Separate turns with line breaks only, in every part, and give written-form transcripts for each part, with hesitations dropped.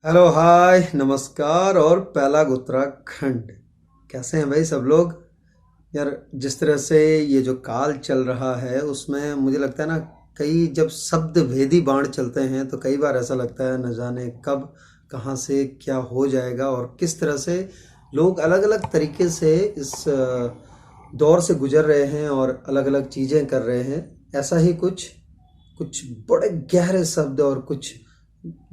Hello hi नमस्कार और पहला उत्तराखंड। कैसे हैं भाई सब लोग। यार जिस तरह से ये जो काल चल रहा है उसमें मुझे लगता है ना, कई जब शब्द भेदी बाण चलते हैं तो कई बार ऐसा लगता है न जाने कब कहाँ से क्या हो जाएगा और किस तरह से लोग अलग अलग तरीके से इस दौर से गुजर रहे हैं और अलग अलग चीज़ें कर रहे हैं। ऐसा ही कुछ कुछ बड़े गहरे शब्द और कुछ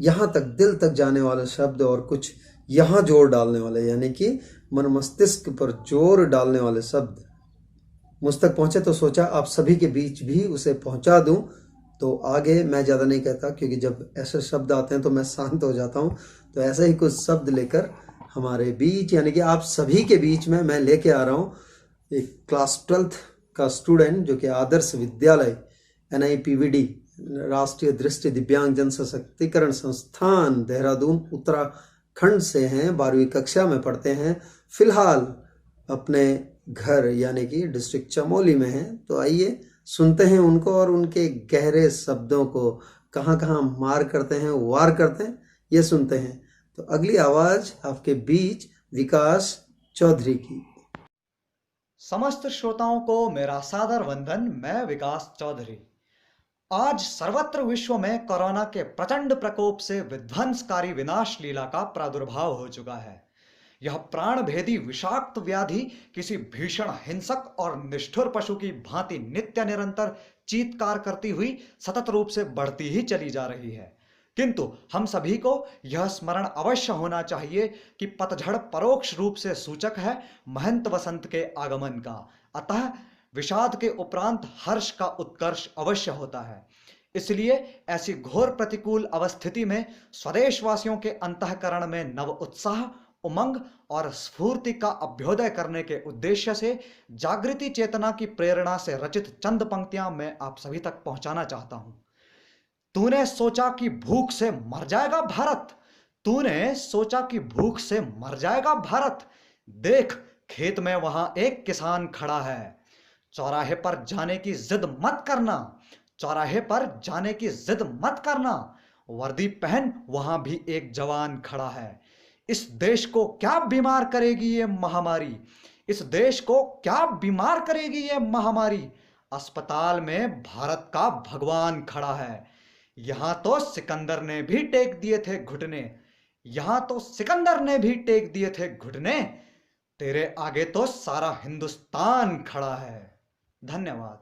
यहाँ तक दिल तक जाने वाले शब्द और कुछ यहाँ जोर डालने वाले, यानी कि मन मस्तिष्क पर जोर डालने वाले शब्द मुझ तक पहुँचे तो सोचा आप सभी के बीच भी उसे पहुँचा दूँ। तो आगे मैं ज़्यादा नहीं कहता क्योंकि जब ऐसे शब्द आते हैं तो मैं शांत हो जाता हूँ। तो ऐसे ही कुछ शब्द लेकर हमारे बीच, यानी कि आप सभी के बीच में मैं लेके आ रहा हूँ एक क्लास 12th का स्टूडेंट जो कि आदर्श विद्यालय NIPVD राष्ट्रीय दृष्टि दिव्यांग जन सशक्तिकरण संस्थान देहरादून उत्तराखंड से हैं। 12वीं कक्षा में पढ़ते हैं। फिलहाल अपने घर यानी कि डिस्ट्रिक्ट चमोली में हैं। तो आइए सुनते हैं उनको और उनके गहरे शब्दों को कहाँ कहाँ मार करते हैं, वार करते हैं, ये सुनते हैं। तो अगली आवाज आपके बीच विकास चौधरी की।
समस्त श्रोताओं को मेरा सादर वंदन। मैं विकास चौधरी। आज सर्वत्र विश्व में कोरोना के प्रचंड प्रकोप से विध्वंसकारी विनाश लीला का प्रादुर्भाव हो चुका है। यह प्राण भेदी विषाक्त व्याधि किसी भीषण हिंसक और निष्ठुर पशु की भांति नित्य निरंतर चीत्कार करती हुई सतत रूप से बढ़ती ही चली जा रही है। किंतु हम सभी को यह स्मरण अवश्य होना चाहिए कि पतझड़ परोक्ष रूप से सूचक है महंत वसंत के आगमन का। अतः विषाद के उपरांत हर्ष का उत्कर्ष अवश्य होता है। इसलिए ऐसी घोर प्रतिकूल अवस्थिति में स्वदेशवासियों के अंतःकरण में नव उत्साह, उमंग और स्फूर्ति का अभ्युदय करने के उद्देश्य से जागृति चेतना की प्रेरणा से रचित चंद पंक्तियां मैं आप सभी तक पहुंचाना चाहता हूं। तूने सोचा कि भूख से मर जाएगा भारत। तूने सोचा कि भूख से मर जाएगा भारत। देख, खेत में वहां एक किसान खड़ा है। चौराहे पर जाने की जिद मत करना। चौराहे पर जाने की जिद मत करना। वर्दी पहन, वहां भी एक जवान खड़ा है। इस देश को क्या बीमार करेगी ये महामारी। इस देश को क्या बीमार करेगी ये महामारी। अस्पताल में भारत का भगवान खड़ा है। यहां तो सिकंदर ने भी टेक दिए थे घुटने। यहां तो सिकंदर ने भी टेक दिए थे घुटने। तेरे आगे तो सारा हिंदुस्तान खड़ा है। धन्यवाद।